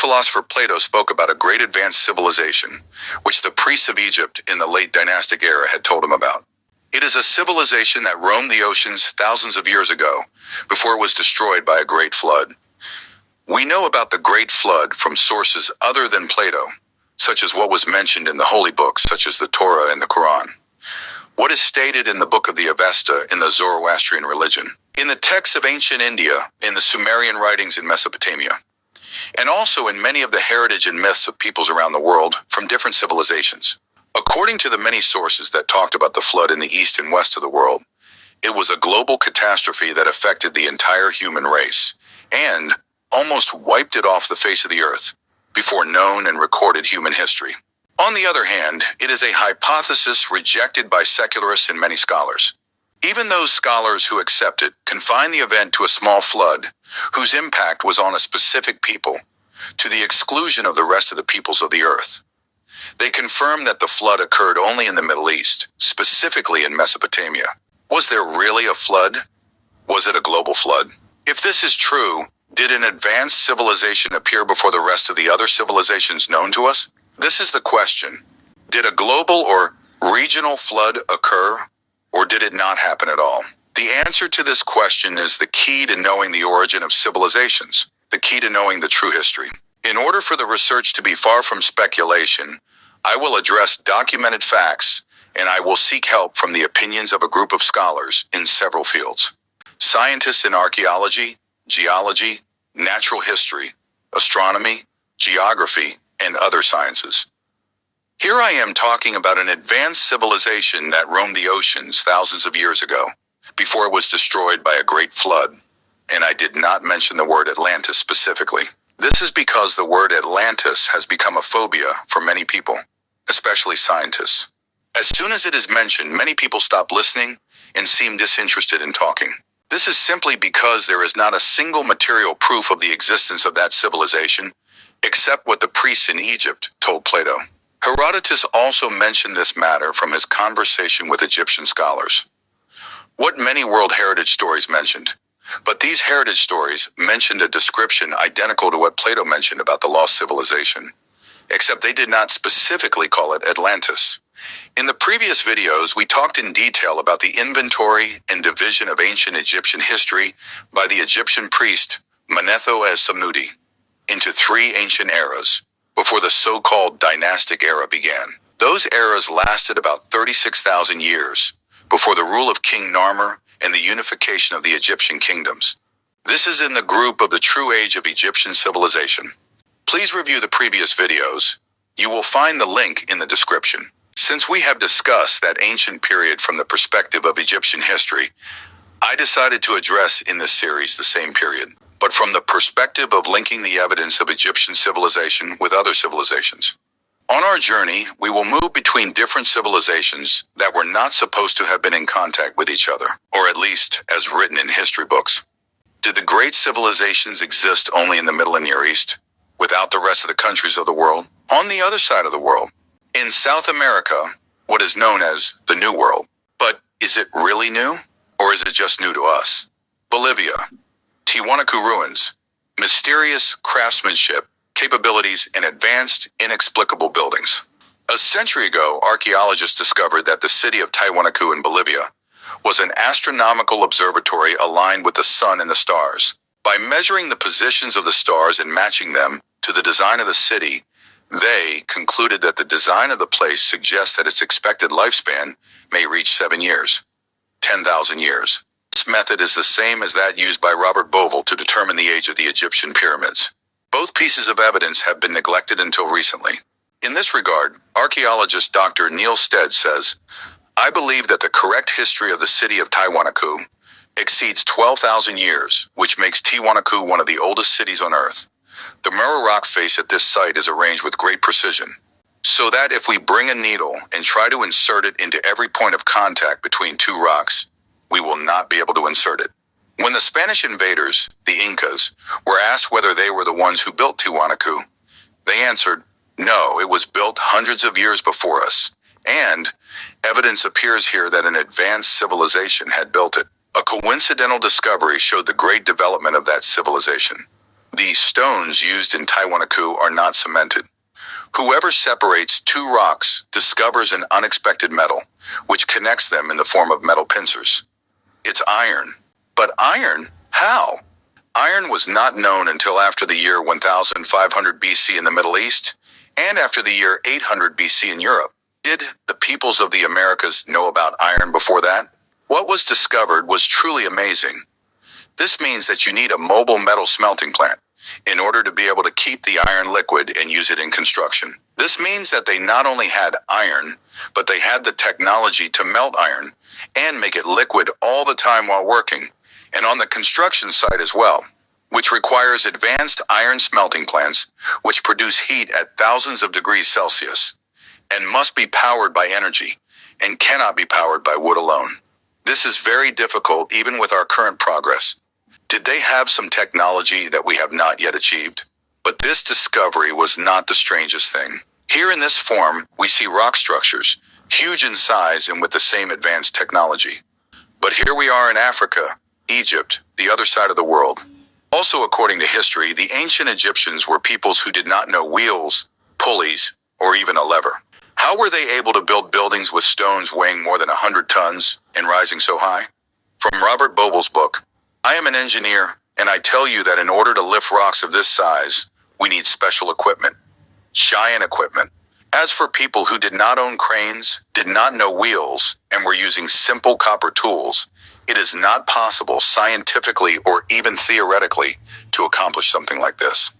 philosopher Plato spoke about a great advanced civilization, which the priests of Egypt in the late dynastic era had told him about. It is a civilization that roamed the oceans thousands of years ago, before it was destroyed by a great flood. We know about the great flood from sources other than Plato, such as what was mentioned in the holy books, such as the Torah and the Quran. What is stated in the Book of the Avesta in the Zoroastrian religion, in the texts of ancient India, in the Sumerian writings in Mesopotamia, and also in many of the heritage and myths of peoples around the world from different civilizations. According to the many sources that talked about the flood in the east and west of the world, it was a global catastrophe that affected the entire human race and almost wiped it off the face of the earth before known and recorded human history. On the other hand, it is a hypothesis rejected by secularists and many scholars. Even those scholars who accept it confine the event to a small flood, whose impact was on a specific people, to the exclusion of the rest of the peoples of the earth. They confirm that the flood occurred only in the Middle East, specifically in Mesopotamia. Was there really a flood? Was it a global flood? If this is true, did an advanced civilization appear before the rest of the other civilizations known to us? This is the question. Did a global or regional flood occur, or did it not happen at all? The answer to this question is the key to knowing the origin of civilizations, the key to knowing the true history. In order for the research to be far from speculation, I will address documented facts, and I will seek help from the opinions of a group of scholars in several fields. Scientists in archaeology, geology, natural history, astronomy, geography, and other sciences. Here I am talking about an advanced civilization that roamed the oceans thousands of years ago, before it was destroyed by a great flood, and I did not mention the word Atlantis specifically. This is because the word Atlantis has become a phobia for many people, especially scientists. As soon as it is mentioned, many people stop listening and seem disinterested in talking. This is simply because there is not a single material proof of the existence of that civilization, except what the priests in Egypt told Plato. Herodotus also mentioned this matter from his conversation with Egyptian scholars. What many World Heritage stories mentioned, but these heritage stories mentioned a description identical to what Plato mentioned about the lost civilization, except they did not specifically call it Atlantis. In the previous videos, we talked in detail about the inventory and division of ancient Egyptian history by the Egyptian priest Manetho as Samnudi into three ancient eras before the so-called dynastic era began. Those eras lasted about 36,000 years before the rule of King Narmer and the unification of the Egyptian kingdoms. This is in the group of the true age of Egyptian civilization. Please review the previous videos. You will find the link in the description. Since we have discussed that ancient period from the perspective of Egyptian history, I decided to address in this series the same period, but from the perspective of linking the evidence of Egyptian civilization with other civilizations. On our journey, we will move between different civilizations that were not supposed to have been in contact with each other, or at least as written in history books. Did the great civilizations exist only in the Middle and Near East, without the rest of the countries of the world? On the other side of the world, in South America, what is known as the New World. But is it really new, or is it just new to us? Bolivia, Tiwanaku ruins, mysterious craftsmanship, capabilities, and advanced, inexplicable buildings. A century ago, archaeologists discovered that the city of Tiwanaku in Bolivia was an astronomical observatory aligned with the sun and the stars. By measuring the positions of the stars and matching them to the design of the city, they concluded that the design of the place suggests that its expected lifespan may reach 7 years, 10,000 years. This method is the same as that used by Robert Bovell to determine the age of the Egyptian pyramids. Both pieces of evidence have been neglected until recently. In this regard, archaeologist Dr. Neil Stead says, "I believe that the correct history of the city of Tiwanaku exceeds 12,000 years, which makes Tiwanaku one of the oldest cities on Earth. The mirror rock face at this site is arranged with great precision, so that if we bring a needle and try to insert it into every point of contact between two rocks, we will not be able to insert it." When the Spanish invaders, the Incas, were asked whether they were the ones who built Tiwanaku, they answered, "No, it was built hundreds of years before us, and evidence appears here that an advanced civilization had built it." A coincidental discovery showed the great development of that civilization. The stones used in Tiwanaku are not cemented. Whoever separates two rocks discovers an unexpected metal, which connects them in the form of metal pincers. It's iron. But iron? How? Iron was not known until after the year 1500 BC in the Middle East, and after the year 800 BC in Europe. Did the peoples of the Americas know about iron before that? What was discovered was truly amazing. This means that you need a mobile metal smelting plant in order to be able to keep the iron liquid and use it in construction. This means that they not only had iron, but they had the technology to melt iron and make it liquid all the time while working, and on the construction site as well, which requires advanced iron smelting plants which produce heat at thousands of degrees Celsius and must be powered by energy and cannot be powered by wood alone. This is very difficult even with our current progress. Did they have some technology that we have not yet achieved? But this discovery was not the strangest thing. Here in this form, we see rock structures, huge in size and with the same advanced technology. But here we are in Africa, Egypt, the other side of the world. Also, according to history, the ancient Egyptians were peoples who did not know wheels, pulleys, or even a lever. How were they able to build buildings with stones weighing more than 100 tons and rising so high? From Robert Bovell's book, I am an engineer, and I tell you that in order to lift rocks of this size, we need special equipment. Giant equipment. As for people who did not own cranes, did not know wheels, and were using simple copper tools, it is not possible scientifically or even theoretically to accomplish something like this.